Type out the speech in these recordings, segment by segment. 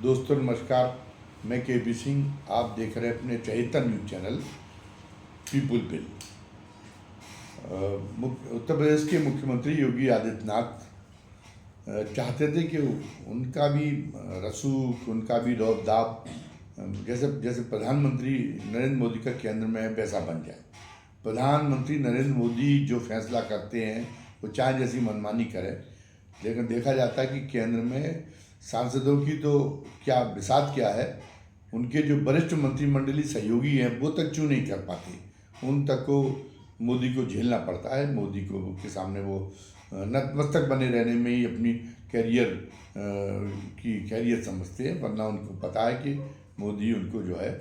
दोस्तों नमस्कार। मैं के पी सिंह। आप देख रहे हैं अपने चहेता न्यूज चैनल पीपुल पिल। उत्तर प्रदेश के मुख्यमंत्री योगी आदित्यनाथ चाहते थे कि उनका भी रसूख, उनका भी रौब-दाब जैसे जैसे प्रधानमंत्री नरेंद्र मोदी का केंद्र में है वैसा बन जाए। प्रधानमंत्री नरेंद्र मोदी जो फैसला करते हैं वो चाहे जैसी मनमानी करें, लेकिन देखा जाता है कि केंद्र में सांसदों की तो क्या बिसात क्या है, उनके जो वरिष्ठ मंत्रिमंडलीय सहयोगी हैं वो तक चू नहीं कर पाते। उन तक को मोदी को झेलना पड़ता है। मोदी को के सामने वो नतमस्तक बने रहने में ही अपनी कैरियर समझते हैं, वरना उनको पता है कि मोदी उनको जो है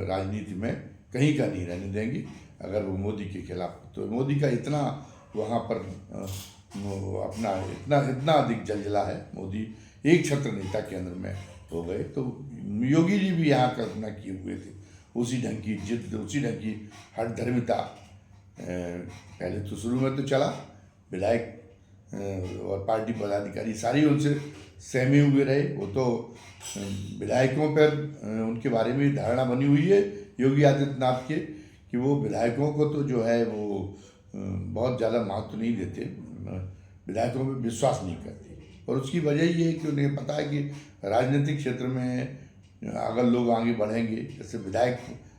राजनीति में कहीं का नहीं रहने देंगे अगर वो मोदी के खिलाफ। तो मोदी का इतना वहाँ पर वो अपना इतना इतना अधिक जलजला है। मोदी एक छत्र नेता केंद्र में हो गए, तो योगी जी भी यहाँ कल्पना किए हुए थे। उसी ढंग की जिद, उसी ढंग की हठधर्मिता पहले तो शुरू में तो चला। विधायक और पार्टी पदाधिकारी सारी उनसे सहमे हुए रहे। वो तो विधायकों पर उनके बारे में धारणा बनी हुई है योगी आदित्यनाथ के कि वो विधायकों को तो जो है वो बहुत ज़्यादा महत्व नहीं देते, विधायकों में विश्वास नहीं करते। और उसकी वजह ये है कि उन्हें पता है कि राजनीतिक क्षेत्र में अगर लोग आगे बढ़ेंगे, जैसे विधायक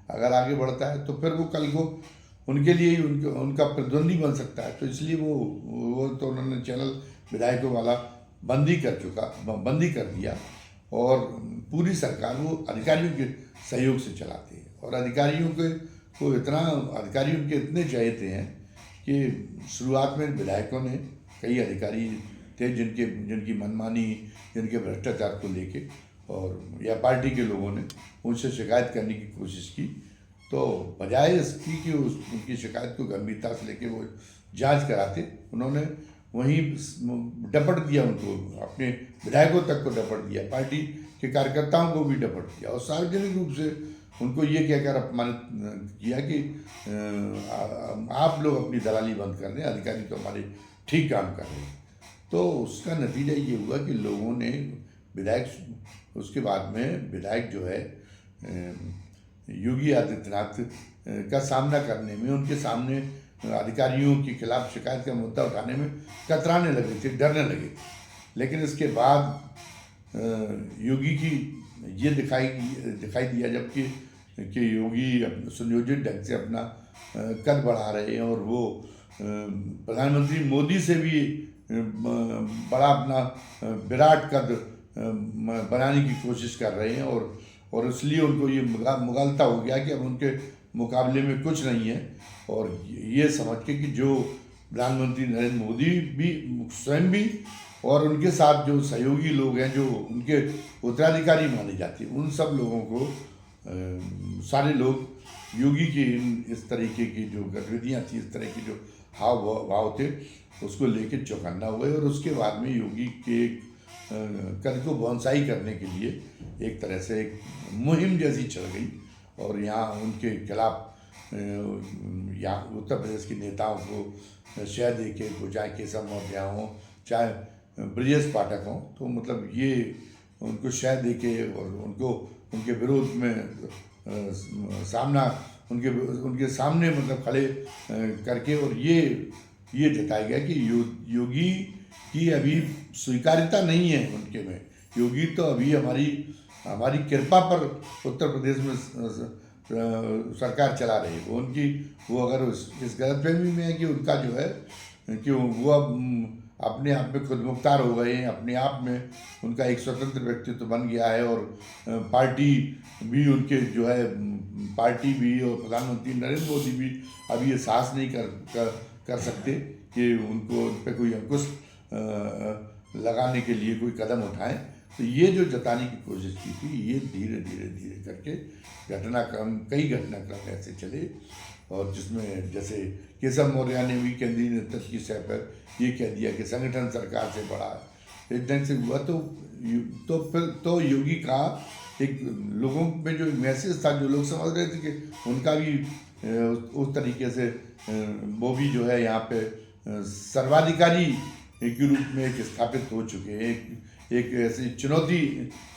अगर आगे बढ़ता है तो फिर वो कल को उनके लिए ही उनका प्रतिद्वंदी बन सकता है। तो इसलिए वो तो उन्होंने चैनल विधायकों वाला बंदी कर दिया। और पूरी सरकार वो अधिकारियों के सहयोग से चलाते हैं। और अधिकारियों के इतने चहेते हैं कि शुरुआत में विधायकों ने, कई अधिकारी थे जिनकी मनमानी, जिनके भ्रष्टाचार को लेके और या पार्टी के लोगों ने उनसे शिकायत करने की कोशिश की, तो बजाय इसकी कि उनकी शिकायत को गंभीरता से लेके वो जांच कराते, उन्होंने वहीं डपट दिया उनको, अपने विधायकों तक को डपट दिया, पार्टी के कार्यकर्ताओं को भी डपट दिया और सार्वजनिक रूप से उनको ये कहकर अपमानित किया कि आप लोग अपनी दलाली बंद कर दें, अधिकारी तो हमारे ठीक काम कर रहे हैं। तो उसका नतीजा ये हुआ कि लोगों ने उसके बाद में विधायक जो है योगी आदित्यनाथ का सामना करने में, उनके सामने अधिकारियों के खिलाफ शिकायत का मुद्दा उठाने में कतराने लगे थे, डरने लगे। लेकिन इसके बाद योगी की ये दिखाई दिया जबकि योगी सुनियोजित ढंग से अपना कद बढ़ा रहे हैं और वो प्रधानमंत्री मोदी से भी बड़ा अपना विराट कद बनाने की कोशिश कर रहे हैं। और इसलिए उनको ये मुगालता हो गया कि अब उनके मुकाबले में कुछ नहीं है। और ये समझ के कि जो प्रधानमंत्री नरेंद्र मोदी भी स्वयं भी और उनके साथ जो सहयोगी लोग हैं, जो उनके उत्तराधिकारी माने जाते हैं, उन सब लोगों को सारे लोग योगी की इस तरीके की जो गतिविधियाँ थी, इस तरह की जो हाव भाव थे, उसको लेके चौकन्ना हुए। और उसके बाद में योगी के कद को बोनसाई करने के लिए एक तरह से एक मुहिम जैसी चल गई। और यहाँ उनके खिलाफ यहाँ उत्तर प्रदेश के नेताओं को शह दे के, चाहे केशव मौर्य हों, चाहे ब्रजेश पाठक हों, तो मतलब ये उनको शह दे के और उनको उनके विरोध में सामना उनके सामने मतलब खड़े करके, और ये जताया गया कि योगी की अभी स्वीकार्यता नहीं है उनके में। योगी तो अभी हमारी कृपा पर उत्तर प्रदेश में सरकार चला रही है। वो अगर इस गलतफहमी में है कि उनका जो है कि वो अब अपने आप में खुद मुख्तार हो गए हैं, अपने आप में उनका एक स्वतंत्र व्यक्तित्व बन गया है। और पार्टी भी उनके जो है, पार्टी भी और प्रधानमंत्री नरेंद्र मोदी भी अभी ये साहस नहीं कर सकते कि उन पर कोई अंकुश लगाने के लिए कोई कदम उठाएं। तो ये जो जताने की कोशिश की थी, ये धीरे धीरे करके कई घटनाक्रम ऐसे चले। और जिसमें जैसे केशव मौर्य ने भी केंद्रीय नेतृत्व की सह पर ये कह दिया कि संगठन सरकार से बड़ा है। इस ढंग से हुआ तो फिर तो योगी का एक लोगों में जो मैसेज था, जो लोग समझ रहे थे कि उनका भी उस तरीके से वो भी जो है यहाँ पे सर्वाधिकारी के रूप में एक स्थापित हो चुके हैं, एक ऐसी चुनौती,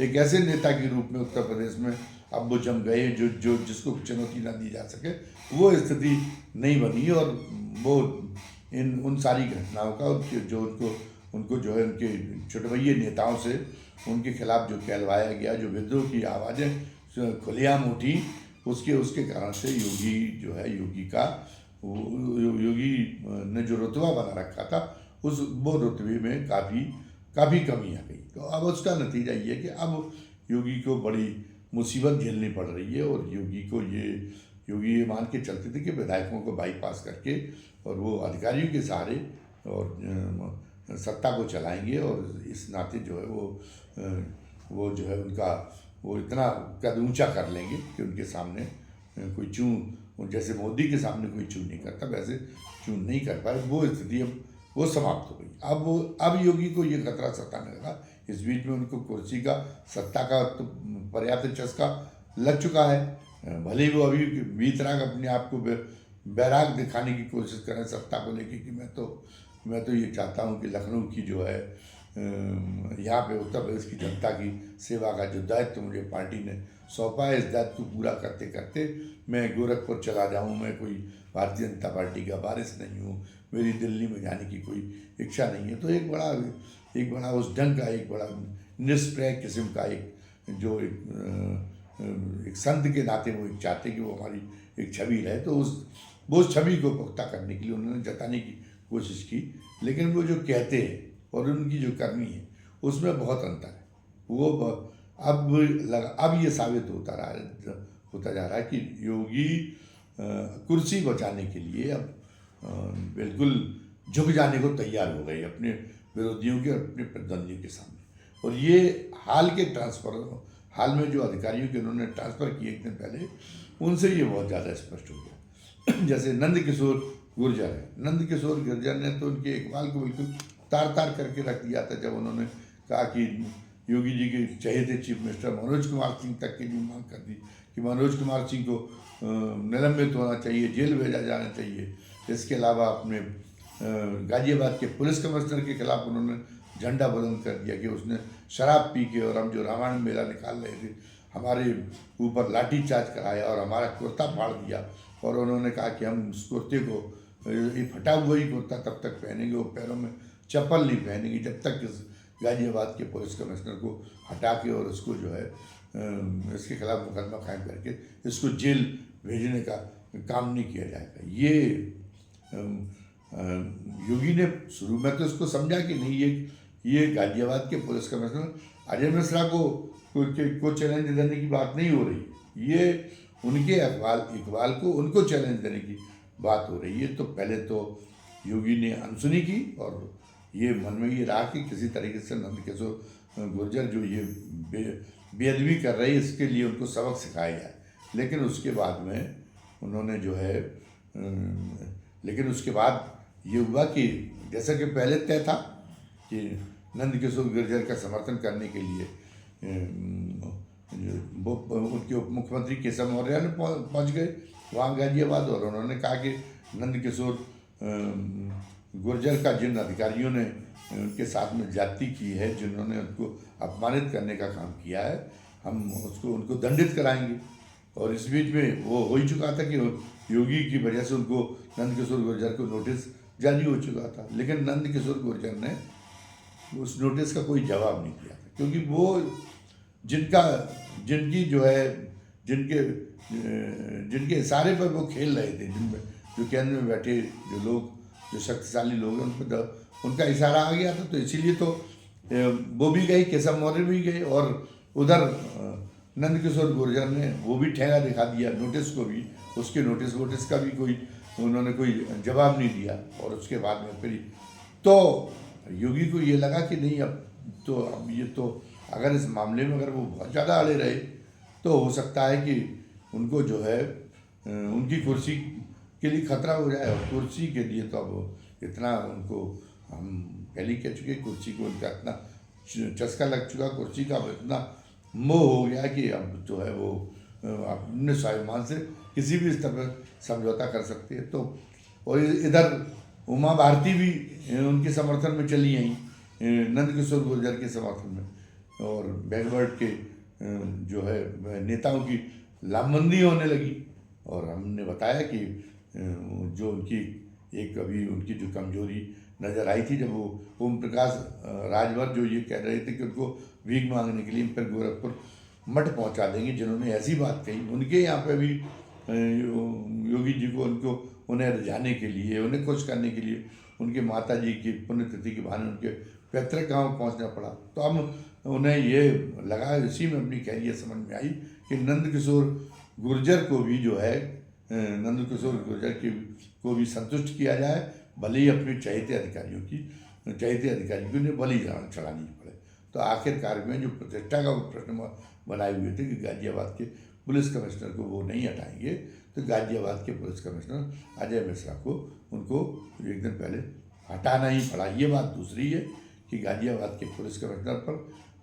एक ऐसे नेता के रूप में उत्तर प्रदेश में अब वो जम गए जो जो जिसको चुनौती ना दी जा सके, वो स्थिति नहीं बनी। और वो इन उन सारी घटनाओं का जो उनको उनको जो है उनके छुटभइये नेताओं से उनके खिलाफ जो कहलवाया गया, जो विद्रोह की आवाज़ें खुलेआम उठी, उसके कारण से योगी जो है, योगी ने जो रुतबा बना रखा था वो रुतबे में काफ़ी कमी आ गई। तो अब उसका नतीजा ये है कि अब योगी को बड़ी मुसीबत झेलनी पड़ रही है। और योगी ये मान के चलते थे कि विधायकों को बाईपास करके और वो अधिकारियों के सहारे और सत्ता को चलाएंगे। और इस नाते जो है वो जो है वो इतना कद ऊंचा कर लेंगे कि उनके सामने कोई चूं, जैसे मोदी के सामने कोई चूं नहीं करता, वैसे चूं नहीं कर पाए। वो स्थिति अब वो समाप्त हो गई। अब योगी को ये खतरा सताने लगा। इस बीच में उनको कुर्सी का, सत्ता का तो पर्याप्त चस्का लग चुका है। भले ही वो अभी बीतराग अपने आप को बैराग दिखाने की कोशिश करें सत्ता को लेके कि मैं तो ये चाहता हूँ कि लखनऊ की जो है यहाँ पे उत्तर प्रदेश की जनता की सेवा का जो दायित्व मुझे पार्टी ने सौंपा है, इस दायित्व को पूरा करते करते मैं गोरखपुर चला जाऊँ। मैं कोई भारतीय जनता पार्टी का वारिस नहीं हूँ, मेरी दिल्ली में जाने की कोई इच्छा नहीं है। तो एक बड़ा उस ढंग का, एक बड़ा निष्प्रय किस्म का एक संत के नाते वो एक चाहते कि वो हमारी एक छवि रहे। तो वो छवि को पुख्ता करने के लिए उन्होंने जताने की कोशिश की। लेकिन वो जो कहते हैं और उनकी जो करनी है उसमें बहुत अंतर है। वो अब ये साबित होता जा रहा है कि योगी कुर्सी बचाने के लिए अब बिल्कुल झुक जाने को तैयार हो गए अपने विरोधियों के और अपने प्रतिद्वंदियों के सामने। और ये हाल में जो अधिकारियों के उन्होंने ट्रांसफ़र किए एक दिन पहले, उनसे ये बहुत ज़्यादा स्पष्ट हो गया। जैसे नंदकिशोर गुर्जर है, नंदकिशोर गुर्जर ने तो उनके इकबाल को बिल्कुल तार करके रख दिया था जब उन्होंने कहा कि योगी जी के चहेते चीफ मिनिस्टर मनोज कुमार सिंह तक की भी मांग कर दी कि मनोज कुमार सिंह को निलंबित होना चाहिए, जेल भेजा जाना चाहिए। इसके अलावा अपने गाजियाबाद के पुलिस कमिश्नर के खिलाफ उन्होंने झंडा बुलंद कर दिया कि उसने शराब पी के और हम जो रामायण मेला निकाल रहे थे हमारे ऊपर लाठी चार्ज कराया और हमारा कुर्ता फाड़ दिया। और उन्होंने कहा कि हम उस कुर्ते को, ये फटा हुआ ही कुर्ता तब तक पहनेंगे, वो पैरों में चप्पल नहीं पहनेंगे जब तक इस गाजियाबाद के पुलिस कमिश्नर को हटा के और उसको जो है इसके खिलाफ मुकदमा कायम करके इसको जेल भेजने का काम नहीं किया जाएगा। ये योगी ने शुरू में तो इसको समझा कि नहीं, ये गाजियाबाद के पुलिस कमिश्नर अजय मिश्रा को चैलेंज देने की बात नहीं हो रही, ये उनके इकबाल को उनको चैलेंज देने की बात हो रही है। तो पहले तो योगी ने अनसुनी की और ये मन में ये रहा कि किसी तरीके से नंदकिशोर गुर्जर जो ये बेअदबी कर रही है इसके लिए उनको सबक सिखाया जाए। लेकिन उसके बाद में उन्होंने जो है लेकिन उसके बाद ये हुआ कि जैसा कि पहले तय था कि नंदकिशोर गुर्जर का समर्थन करने के लिए उनके उप मुख्यमंत्री केशव मौर्य ने पहुंच गए वहाँ गाजियाबाद। और उन्होंने कहा कि नंदकिशोर गुर्जर का जिन अधिकारियों ने उनके साथ में ज्यादती की है, जिन्होंने उनको अपमानित करने का काम किया है, हम उनको दंडित कराएंगे। और इस बीच में वो हो ही चुका था कि योगी की वजह से उनको नंदकिशोर गुर्जर को नोटिस जारी हो चुका था। लेकिन नंदकिशोर गुर्जर ने उस नोटिस का कोई जवाब नहीं दिया था, क्योंकि वो जिनकी जो है जिनके इशारे पर वो खेल रहे थे, जिनमें जो केंद्र में बैठे जो लोग, जो शक्तिशाली लोग हैं, उन पर उनका इशारा आ गया था। तो इसीलिए तो वो भी गए, केशव मौर्य भी गए और उधर नंदकिशोर गुर्जर ने वो भी ठेंगा दिखा दिया नोटिस को भी, उसके नोटिस का भी उन्होंने कोई जवाब नहीं दिया। और उसके बाद में फिर तो योगी को ये लगा कि नहीं, अब ये तो अगर इस मामले में अगर वो बहुत ज़्यादा अड़े रहे तो हो सकता है कि उनको जो है उनकी कुर्सी के लिए खतरा हो जाए। और कुर्सी के लिए तो अब इतना उनको, हम पहले कह चुके, कुर्सी को उनका इतना चस्का लग चुका, कुर्सी का अब इतना मोह हो गया कि अब जो है वो अपने स्वाभिमान से किसी भी स्तर पर समझौता कर सकते हैं। तो और इधर उमा भारती भी उनके समर्थन में चली आई नंदकिशोर गुर्जर के समर्थन में और बैकवर्ड के जो है नेताओं की लामबंदी होने लगी। और हमने बताया कि जो उनकी एक अभी उनकी जो कमजोरी नज़र आई थी, जब वो ओम प्रकाश राजभर जो ये कह रहे थे कि उनको भीख मांगने के लिए फिर गोरखपुर मठ पहुंचा देंगे, जिन्होंने ऐसी बात कही, उनके यहाँ पे भी योगी जी को उन्हें रिझाने के लिए, उन्हें खुश करने के लिए उनके माता जी की पुण्यतिथि के बहाने उनके पैतृक गाँव पहुँचना पड़ा। तो अब उन्हें ये लगा, इसी में अपनी कैरियर समझ में आई कि नंदकिशोर गुर्जर को भी जो है नंदकिशोर गुर्जर को भी संतुष्ट किया जाए, भले ही अपने चहेते अधिकारी को उन्हें बलि चढ़ानी पड़े। तो आखिरकार में जो प्रतिष्ठा का वो प्रश्न बनाए हुए थे कि गाजियाबाद के पुलिस कमिश्नर को वो नहीं हटाएंगे, तो गाजियाबाद के पुलिस कमिश्नर अजय मिश्रा को उनको एक दिन पहले हटाना ही पड़ा। ये बात दूसरी है कि गाजियाबाद के पुलिस कमिश्नर पर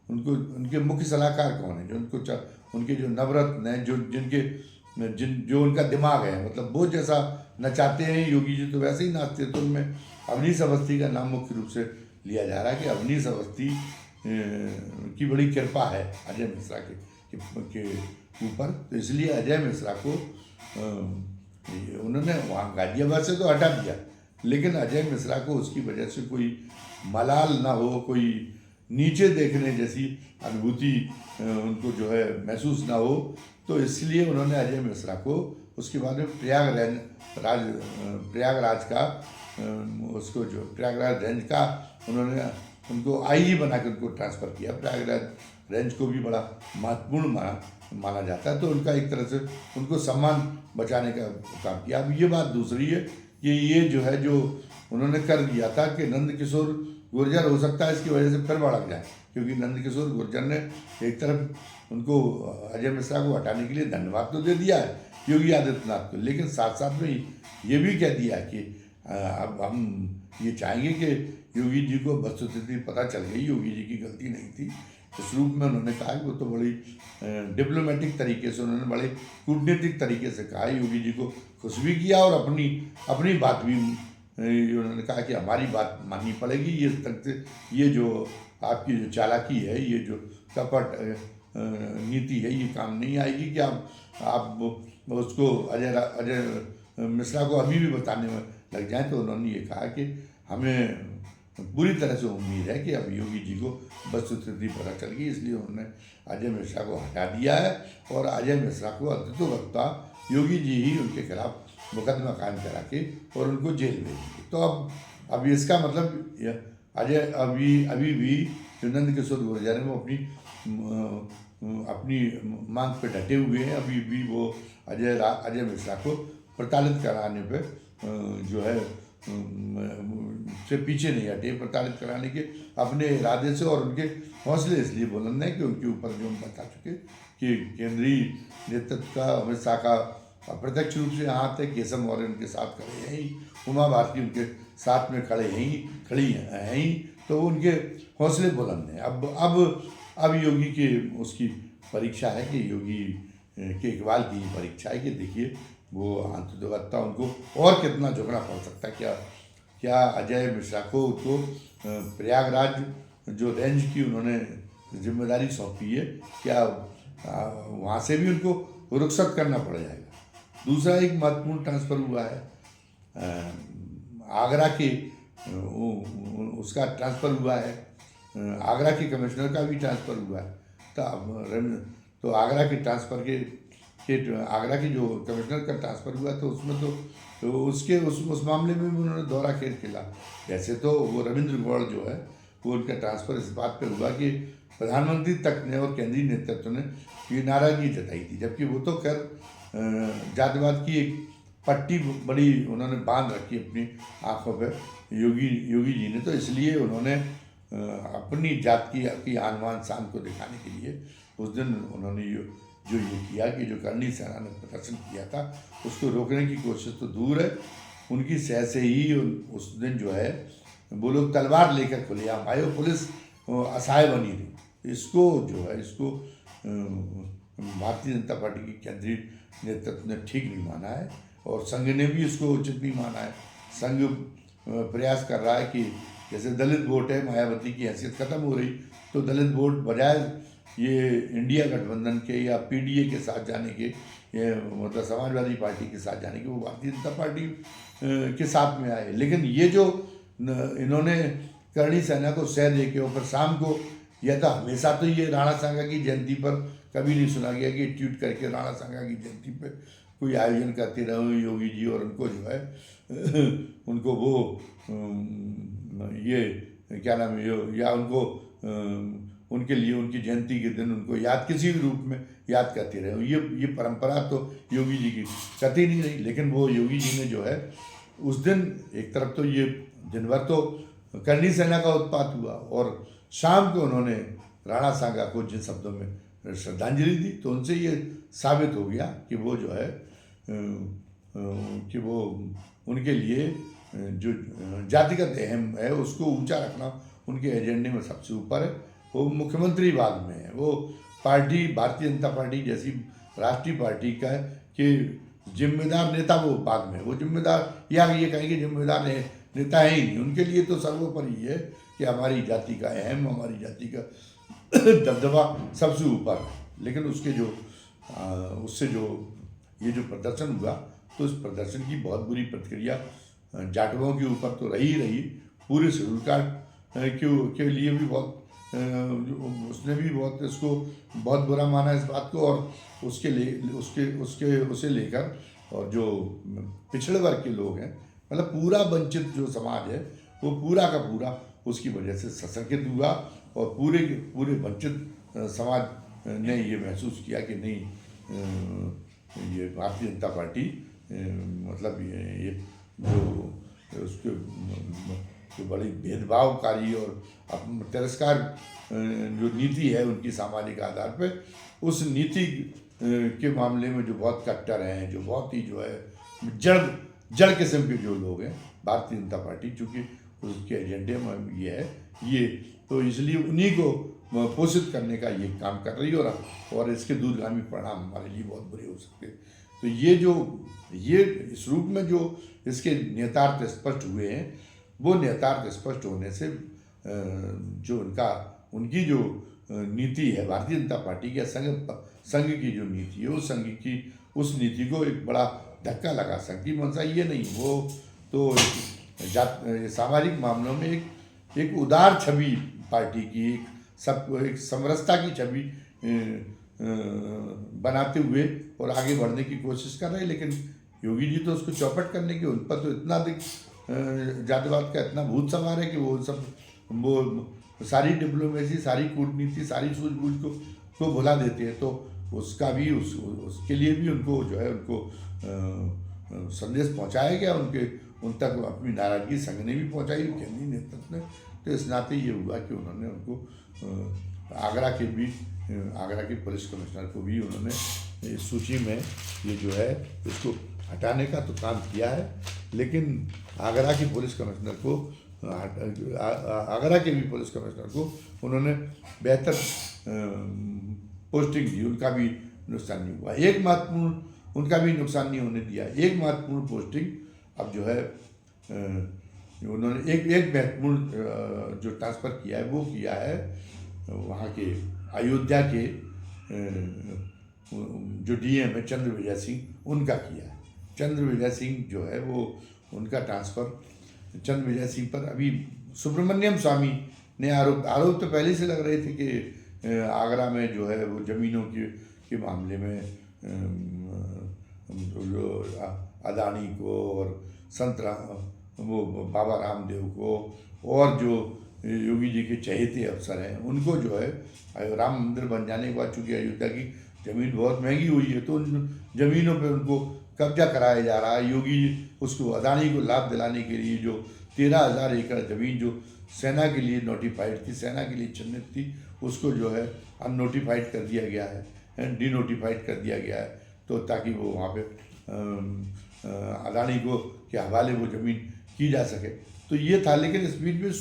उनके मुख्य सलाहकार कौन है, जो उनके जो नवरत्न हैं, जो उनका दिमाग है, मतलब वो जैसा नचाते हैं योगी जी तो वैसे ही नाचते। तो उनमें अवनीश अवस्थी का नाम मुख्य रूप से लिया जा रहा है कि अवनीश अवस्थी की बड़ी कृपा है अजय मिश्रा के ऊपर। तो इसलिए अजय मिश्रा को उन्होंने वहाँ गाजियाबाद से तो हटा दिया, लेकिन अजय मिश्रा को उसकी वजह से कोई मलाल ना हो, कोई नीचे देखने जैसी अनुभूति उनको जो है महसूस ना हो, तो इसलिए उन्होंने अजय मिश्रा को उसके बाद में प्रयागराज का उसको जो प्रयागराज रेंज का उन्होंने उनको आईजी बना के उनको ट्रांसफ़र किया। प्रयागराज रेंज को भी बड़ा महत्वपूर्ण माना जाता है, तो उनका एक तरह से उनको सम्मान बचाने का काम किया। अब ये बात दूसरी है कि ये जो है जो उन्होंने कर दिया था कि नंदकिशोर गुर्जर हो सकता है इसकी वजह से फिर भड़क जाए, क्योंकि नंदकिशोर गुर्जर ने एक तरफ उनको अजय मिश्रा को हटाने के लिए धन्यवाद तो दे दिया है योगी आदित्यनाथ को, लेकिन साथ साथ में ये भी कह दिया कि अब हम ये चाहेंगे कि योगी जी को वस्तुस्थिति पता चल गई, योगी जी की गलती नहीं थी। इस रूप में उन्होंने कहा कि वो तो बड़ी डिप्लोमेटिक तरीके से, उन्होंने बड़े कूटनीतिक तरीके से कहा, योगी जी को खुश भी किया और अपनी बात भी उन्होंने कहा कि हमारी बात माननी पड़ेगी। ये तक से ये जो आपकी जो चालाकी है, ये जो कपट नीति है, ये काम नहीं आएगी कि आप उसको अजय मिश्रा को अभी भी बताने में लग जाए। तो उन्होंने ये कहा कि हमें पूरी तरह से उम्मीद है कि अब योगी जी को वस्तुस्थिति पता चल गई, इसलिए उन्होंने अजय मिश्रा को हटा दिया है और अजय मिश्रा को अद्वितीयता योगी जी ही उनके खिलाफ मुकदमा कायम करा के और उनको जेल भेजेंगे। तो अब इसका मतलब अजय अभी भी जो नंदकिशोर गुर्जर हैं वो अपनी मांग पे डटे हुए हैं। अभी भी वो अजय मिश्रा को प्रताड़ित कराने पे जो है से पीछे नहीं हटे, प्रताड़ित कराने के अपने इरादे से। और उनके हौसले इसलिए बुलंद हैं कि उनके ऊपर जो हम बता चुके कि केंद्रीय नेतृत्व का अमित शाह का अप्रत्यक्ष रूप से हाथ है, केशव मौर्य उनके साथ खड़े हैं ही, उमा भारती उनके साथ में खड़ी हैं ही, तो उनके हौसले बुलंद हैं। अब योगी के उसकी परीक्षा है कि योगी के इकबाल की परीक्षा है कि देखिए वो अंतर्गतता उनको और कितना झुकना पड़ सकता है। क्या अजय मिश्रा को प्रयागराज जो रेंज की उन्होंने जिम्मेदारी सौंपी है, क्या वहाँ से भी उनको रुखसत करना पड़ जाएगा। दूसरा एक महत्वपूर्ण ट्रांसफ़र हुआ है आगरा के, उसका ट्रांसफ़र हुआ है, आगरा के कमिश्नर का भी ट्रांसफ़र हुआ है। तो आगरा के ट्रांसफ़र के आगरा के जो कमिश्नर का ट्रांसफ़र हुआ तो उसमें तो उस मामले में भी उन्होंने दोहरा खेल खेला। वैसे तो वो रविंद्र गौड़ जो है वो उनका ट्रांसफ़र इस बात पे हुआ कि प्रधानमंत्री तक ने और केंद्रीय नेतृत्व ने ये नाराज़गी जताई थी, जबकि वो तो खैर जातिवाद की एक पट्टी बड़ी उन्होंने बांध रखी अपनी आँखों पे योगी जी ने। तो इसलिए उन्होंने अपनी जात की आन बान शान को दिखाने के लिए उस दिन उन्होंने जो ये किया कि जो करनी सेना ने प्रदर्शन किया था उसको रोकने की कोशिश तो दूर है, उनकी सह से ही उस दिन जो है वो लोग तलवार लेकर खुलेआम आए और पुलिस असहाय बनी थी। इसको भारतीय जनता पार्टी की केंद्रीय नेतृत्व ने ठीक नहीं माना है और संघ ने भी इसको उचित नहीं माना है। संघ प्रयास कर रहा है कि जैसे दलित वोट है, मायावती की हैसियत खत्म हो रही, तो दलित वोट बजाय ये इंडिया गठबंधन के या पीडीए के साथ जाने के, ये मतलब समाजवादी पार्टी के साथ जाने के, वो भारतीय जनता पार्टी के साथ में आए। लेकिन ये जो इन्होंने करणी सेना को सह दे के, और फिर शाम को, या तो हमेशा तो ये राणा सांगा की जयंती पर कभी नहीं सुना गया कि ट्वीट करके राणा सांगा की जयंती पे कोई आयोजन करते रहे योगी जी, और उनको जो है उनको वो ये क्या नाम है, या उनको उनके लिए उनकी जयंती के दिन उनको याद किसी भी रूप में याद करते रहे। ये परंपरा तो योगी जी की कतई नहीं रही। लेकिन वो योगी जी ने जो है उस दिन एक तरफ तो ये दिन भर तो करणी सेना का उत्पात हुआ, और शाम को उन्होंने राणा सांगा को जिन शब्दों में श्रद्धांजलि दी, तो उनसे ये साबित हो गया कि वो जो है कि वो उनके लिए जो जातिगत अहम है उसको ऊंचा रखना उनके एजेंडे में सबसे ऊपर है। वो मुख्यमंत्री बाद में है, वो पार्टी भारतीय जनता पार्टी जैसी राष्ट्रीय पार्टी का है कि जिम्मेदार नेता वो बाद में, वो जिम्मेदार, या ये कहेंगे जिम्मेदार नेता है ही नहीं, उनके लिए तो सर्वोपरि है कि हमारी जाति का अहम, हमारी जाति का दबदबा सबसे ऊपर है। लेकिन उसके जो उससे जो ये जो प्रदर्शन हुआ, तो इस प्रदर्शन की बहुत बुरी प्रतिक्रिया जाटवों के ऊपर तो रही। पूरे शेड्यूल कास्ट के लिए भी बहुत उसने भी बहुत इसको बहुत बुरा माना इस बात को, और उसे लेकर, और जो पिछड़े वर्ग के लोग हैं, मतलब पूरा वंचित जो समाज है, वो पूरा का पूरा उसकी वजह से सशंकित हुआ, और पूरे वंचित समाज ने ये महसूस किया कि नहीं, ये भारतीय जनता पार्टी मतलब ये जो उसके जो बड़ी भेदभावकारी और तिरस्कार जो नीति है उनकी सामाजिक आधार पे, उस नीति के मामले में जो बहुत कट्टर हैं, जो बहुत ही जो है जड़ किस्म के जो लोग हैं, भारतीय जनता पार्टी चूँकि उसके एजेंडे में ये है, ये तो इसलिए उन्हीं को पोषित करने का ये काम कर रही है, और इसके दूरगामी परिणाम हमारे लिए बहुत बुरे हो सकते हैं। तो ये इस रूप में जो इसके नेतार्थ स्पष्ट हुए हैं, वो नेतार्थ स्पष्ट होने से जो उनकी जो नीति है भारतीय जनता पार्टी के संघ की जो नीति है, उस संघ की उस नीति को एक बड़ा धक्का लगा सकती। मंशा ये नहीं, वो तो सामाजिक मामलों में एक उदार छवि पार्टी की, एक समरसता की छवि बनाते हुए और आगे बढ़ने की कोशिश कर रहे हैं। लेकिन योगी जी तो उसको चौपट करने की, उन पर तो इतना अधिक जातिवाद का इतना भूत सवार है कि वो सारी डिप्लोमेसी, सारी कूटनीति, सारी सूझबूझ को भुला देते हैं। तो उसका भी उसके लिए भी उनको जो है उनको संदेश पहुंचाया गया, उन तक अपनी नाराजगी संघ ने भी पहुंचाई, केंद्रीय नेतृत्व ने। तो इस नाते ये हुआ कि उन्होंने उनको आगरा के पुलिस कमिश्नर को भी उन्होंने इस सूची में ये जो है इसको हटाने का तो काम किया है। लेकिन आगरा के भी पुलिस कमिश्नर को उन्होंने बेहतर पोस्टिंग दी, उनका भी नुकसान नहीं हुआ। एक महत्वपूर्ण उनका भी नुकसान नहीं होने दिया। एक महत्वपूर्ण पोस्टिंग अब जो है उन्होंने एक महत्वपूर्ण जो ट्रांसफ़र किया है वो किया है वहाँ के अयोध्या के जो डीएम है चंद्र विजय सिंह, उनका किया है। चंद्र विजय सिंह जो है वो उनका ट्रांसफ़र चंद्र विजय सिंह पर अभी सुब्रमण्यम स्वामी ने आरोप तो पहले से लग रहे थे कि आगरा में जो है वो ज़मीनों के मामले में जो अदानी को और वो बाबा रामदेव को और जो योगी जी के चहेते अफसर हैं उनको जो है राम मंदिर बन जाने के बाद, चूँकि अयोध्या की ज़मीन बहुत महंगी हुई है तो उन ज़मीनों पे उनको कब्जा कराया जा रहा है। योगी उसको अदानी को लाभ दिलाने के लिए जो 13,000 एकड़ ज़मीन जो सेना के लिए नोटिफाइड थी, सेना के लिए चिन्हित थी, उसको जो है अननोटिफाइड कर दिया गया है, डीनोटिफाइड कर दिया गया है, तो ताकि वो वहाँ पे अदानी को के हवाले वो ज़मीन की जा सके। तो ये था। लेकिन इस बीच में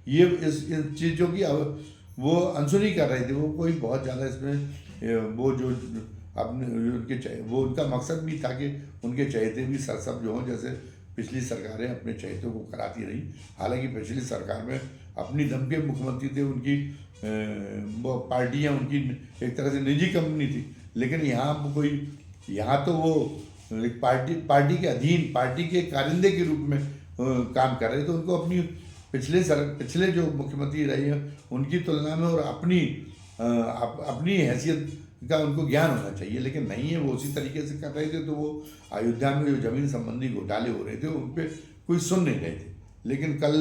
ये इस चीज़ों की वो अनसुनी कर रहे थे, वो कोई बहुत ज़्यादा इसमें वो जो अपने उनके वो उनका मकसद भी था कि उनके चहेते भी सरसब जो हों, जैसे पिछली सरकारें अपने चहेतों को कराती रही। हालांकि पिछली सरकार में अपनी दम के मुख्यमंत्री थे, उनकी वो पार्टियाँ उनकी एक तरह से निजी कंपनी थी। लेकिन यहाँ तो वो एक पार्टी के अधीन, पार्टी के कारिंदे के रूप में काम कर रहे थे। उनको अपनी पिछले जो मुख्यमंत्री रहे हैं उनकी तुलना में और अपनी हैसियत का उनको ज्ञान होना चाहिए, लेकिन नहीं है। वो उसी तरीके से कर रहे थे। तो वो अयोध्या में जो जमीन संबंधी घोटाले हो रहे थे उन पर कोई सुन नहीं रहे थे। लेकिन कल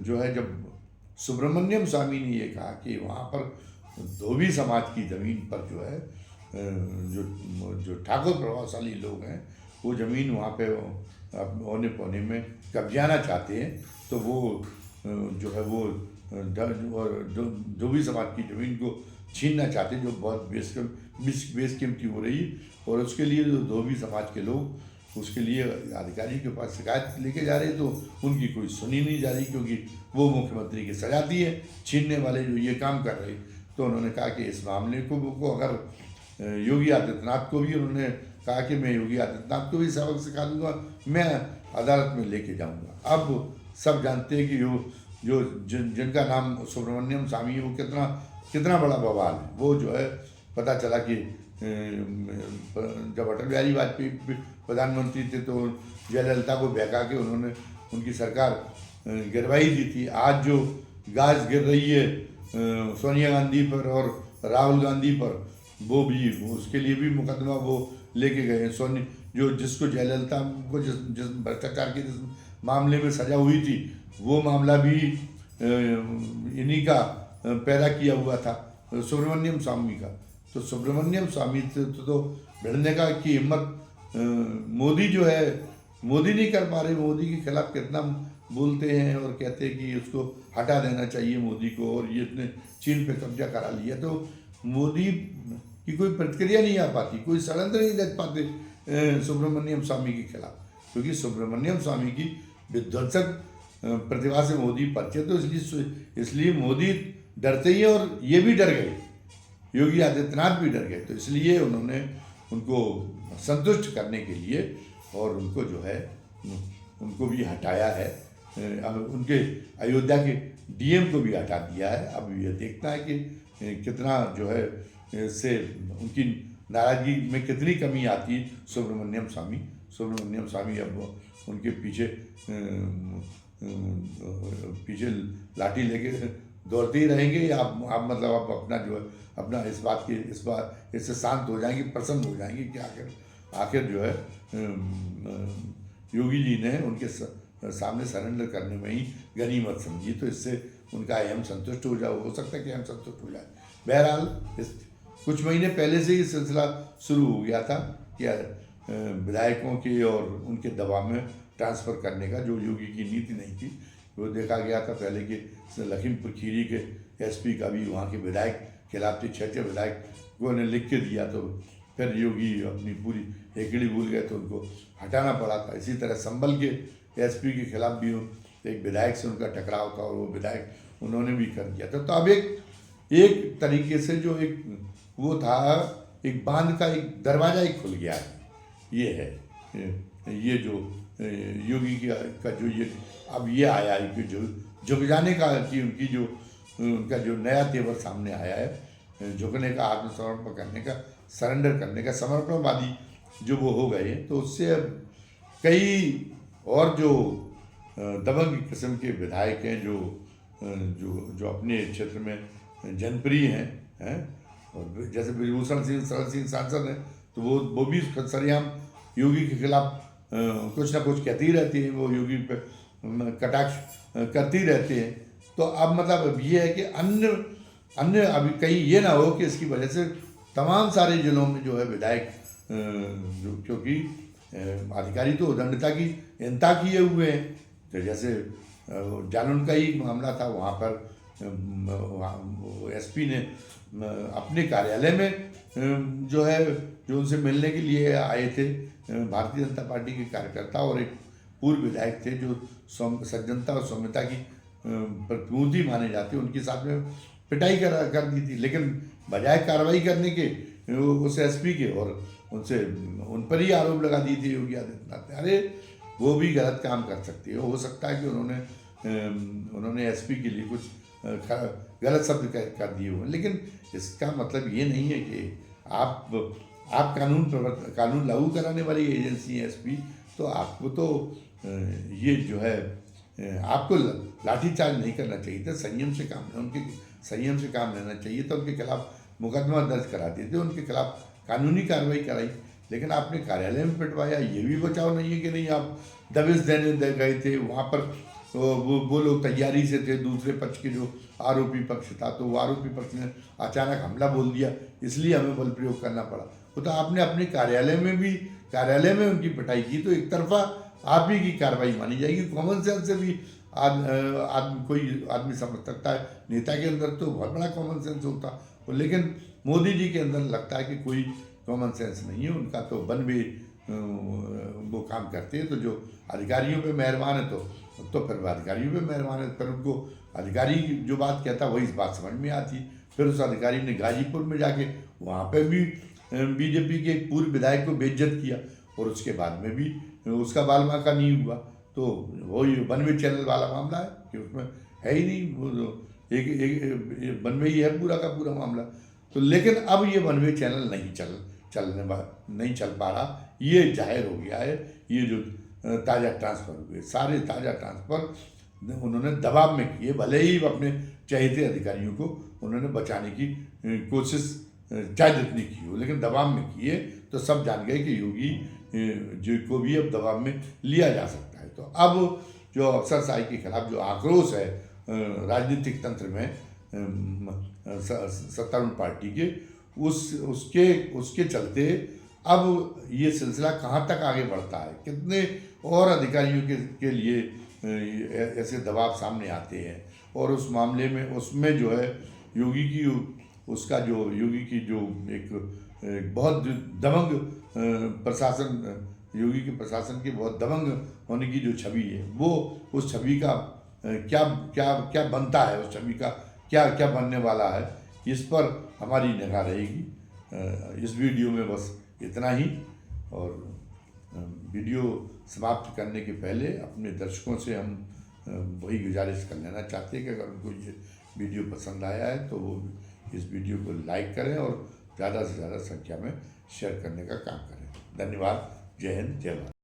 जो है, जब सुब्रमण्यम स्वामी ने ये कहा कि वहाँ पर धोबी समाज की ज़मीन पर जो है जो ठाकुर प्रभावशाली लोग हैं वो ज़मीन वहाँ पे औने पौने में कब्जाना चाहते हैं, तो वो जो है वो धोबी समाज की ज़मीन को छीनना चाहते हैं, जो बहुत बेशकीमती हो रही है। और उसके लिए जो धोबी समाज के लोग उसके लिए अधिकारी के पास शिकायत लेके जा रहे, तो उनकी कोई सुनी नहीं जा रही, क्योंकि वो मुख्यमंत्री की सजाती है छीनने वाले जो ये काम कर रहे। तो उन्होंने कहा कि इस मामले को अगर योगी आदित्यनाथ को भी उन्होंने कहा कि मैं योगी आदित्यनाथ को भी सबक सिखा दूंगा, मैं अदालत में लेके जाऊंगा। अब सब जानते हैं कि जिनका नाम सुब्रमण्यम स्वामी है वो कितना बड़ा बवाल है। वो जो है पता चला कि जब अटल बिहारी वाजपेयी प्रधानमंत्री थे तो जयललिता को बहका के उन्होंने उनकी सरकार गिरवाई दी थी। आज जो गाज गिर रही है सोनिया गांधी पर और राहुल गांधी पर, वो भी उसके लिए भी मुकदमा वो लेके गए। जिसको जयललिता को जिस भ्रष्टाचार के जिस मामले में सजा हुई थी, वो मामला भी इन्हीं का पैदा किया हुआ था, सुब्रमण्यम स्वामी का। तो सुब्रमण्यम स्वामी तो भिड़ने का की हिम्मत मोदी जो है, मोदी नहीं कर पा रहे। मोदी के खिलाफ कितना बोलते हैं और कहते हैं कि उसको हटा देना चाहिए मोदी को, और ये इसने चीन पे कब्जा करा लिया। तो मोदी की कोई प्रतिक्रिया नहीं आ पाती, कोई षड्यंत्र नहीं लग पाते सुब्रमण्यम स्वामी के खिलाफ, क्योंकि सुब्रमण्यम स्वामी की विध्वंसक प्रतिभा से मोदी परिचित। तो इसलिए मोदी डरते ही, और ये भी डर गए, योगी आदित्यनाथ भी डर गए। तो इसलिए उन्होंने उनको संतुष्ट करने के लिए और उनको जो है उनको भी हटाया है, उनके अयोध्या के डीएम को भी हटा दिया है। अब ये देखना है कि कितना जो है इससे उनकी नाराज़गी में कितनी कमी आती है। सुब्रमण्यम स्वामी अब उनके पीछे लाठी लेके दौड़ते ही रहेंगे, या आप मतलब आप अपना जो है अपना इससे शांत हो जाएंगे, प्रसन्न हो जाएंगे कि आखिर जो है योगी जी ने उनके सामने सरेंडर करने में ही गनीमत समझी। तो इससे उनका अहम संतुष्ट हो सकता है कि अहम संतुष्ट हो जाए। बहरहाल कुछ महीने पहले से ही सिलसिला शुरू हो गया था कि विधायकों के और उनके दबाव में ट्रांसफ़र करने का, जो योगी की नीति नहीं थी। वो देखा गया था पहले कि लखीमपुर खीरी के एसपी का भी वहाँ के विधायक खिलाफ थे, 6 विधायकों ने लिख के दिया। तो फिर योगी अपनी पूरी हेकड़ी भूल गए, तो उनको हटाना पड़ा था। इसी तरह संभल के एसपी के खिलाफ भी एक विधायक से उनका टकराव था, और वो विधायक उन्होंने भी कर दिया था। तो अब एक तरीके से जो एक वो था, एक बांध का एक दरवाज़ा ही खुल गया है। ये है ये जो योगी का जो ये अब ये आया है कि जो झुक जाने का कि उनका जो नया तेवर सामने आया है, झुकने का, आत्मसमर्पण करने का, सरेंडर करने का, समर्पणवादी जो वो हो गए हैं। तो उससे अब कई और जो दबंग किस्म के विधायक हैं जो अपने क्षेत्र में जनप्रिय हैं, और जैसे ब्रिजभूषण सिंह, सरल सिंह सांसद हैं, तो वो भी सरेआम योगी के खिलाफ कुछ ना कुछ कहती रहती है, वो योगी पे कटाक्ष करती रहते हैं। तो अब मतलब अब ये है कि अन्य अभी कहीं ये ना हो कि इसकी वजह से तमाम सारे जिलों में जो है विधायक क्योंकि अधिकारी तो उदंडता की इंता किए हुए हैं। तो जैसे जालौन का ही मामला था, वहाँ पर एसपी ने अपने कार्यालय में जो उनसे मिलने के लिए आए थे भारतीय जनता पार्टी के कार्यकर्ता और एक पूर्व विधायक थे जो सज्जनता और सौम्यता की प्रतिमूर्ति माने जाते, उनके साथ में पिटाई कर दी थी। लेकिन बजाय कार्रवाई करने के उस एसपी के और उन पर ही आरोप लगा दिए थे योगी आदित्यनाथ ने। अरे वो भी गलत काम कर सकती है। हो सकता है कि उन्होंने एसपी के लिए कुछ गलत शब्द कर दिए हों, लेकिन इसका मतलब ये नहीं है कि आप कानून लागू कराने वाली एजेंसी है एसपी, तो आपको तो ये जो है आपको लाठीचार्ज नहीं करना चाहिए था, संयम से काम लेना चाहिए था। उनके खिलाफ मुकदमा दर्ज करा दिए थे, उनके खिलाफ कानूनी कार्रवाई कराई, लेकिन आपने कार्यालय में पिटवाया। ये भी बचाव नहीं है कि नहीं आप दबिश देने गए थे वहाँ पर, तो वो लोग तैयारी से थे, दूसरे पक्ष के जो आरोपी पक्ष था, तो वो आरोपी पक्ष ने अचानक हमला बोल दिया, इसलिए हमें बल प्रयोग करना पड़ा। वो तो आपने अपने कार्यालय में उनकी पिटाई की, तो एक तरफा आप ही की कार्रवाई मानी जाएगी। कॉमन सेंस से भी कोई आदमी समझ सकता है, नेता के अंदर तो बहुत बड़ा कॉमन सेंस होता, लेकिन मोदी जी के अंदर लगता है कि कोई कॉमन सेंस नहीं है। उनका तो वो काम करते हैं, तो जो अधिकारियों पे मेहरबान है तो फिर अधिकारियों पे मेहरबान है, फिर उनको अधिकारी जो बात कहता वही बात समझ में आती। फिर उस अधिकारी ने गाजीपुर में जाके वहाँ पे भी बीजेपी के पूर्व विधायक को बेइज्जत किया, और उसके बाद में भी उसका बाल बांका नहीं हुआ। तो वही वन-वे चैनल वाला मामला है कि उसमें है ही नहीं, वो एक वन-वे ही है पूरा का पूरा मामला। तो लेकिन अब ये वन-वे चैनल नहीं चल पा रहा, ये जाहिर हो गया है। ये जो ताज़ा ट्रांसफ़र हुए, सारे ताज़ा ट्रांसफ़र उन्होंने दबाव में किए, भले ही अपने चहेते अधिकारियों को उन्होंने बचाने की कोशिश चाहे जितनी की हो, लेकिन दबाव में किए, तो सब जान गए कि योगी जी को भी अब दबाव में लिया जा सकता है। तो अब जो अफसरशाही के खिलाफ जो आक्रोश है राजनीतिक तंत्र में सत्तारूढ़ पार्टी के, उसके चलते अब ये सिलसिला कहाँ तक आगे बढ़ता है, कितने और अधिकारियों के लिए ऐसे दबाव सामने आते हैं, और उस मामले में उसमें जो है योगी की जो एक बहुत दबंग प्रशासन, योगी के प्रशासन की बहुत दबंग होने की जो छवि है, वो उस छवि का क्या बनता है, उस छवि का क्या बनने वाला है, इस पर हमारी निगाह रहेगी। इस वीडियो में बस इतना ही, और वीडियो समाप्त करने के पहले अपने दर्शकों से हम वही गुजारिश कर लेना चाहते हैं कि अगर उनको ये वीडियो पसंद आया है तो वो इस वीडियो को लाइक करें और ज़्यादा से ज़्यादा संख्या में शेयर करने का काम करें। धन्यवाद। जय हिंद, जय भारत।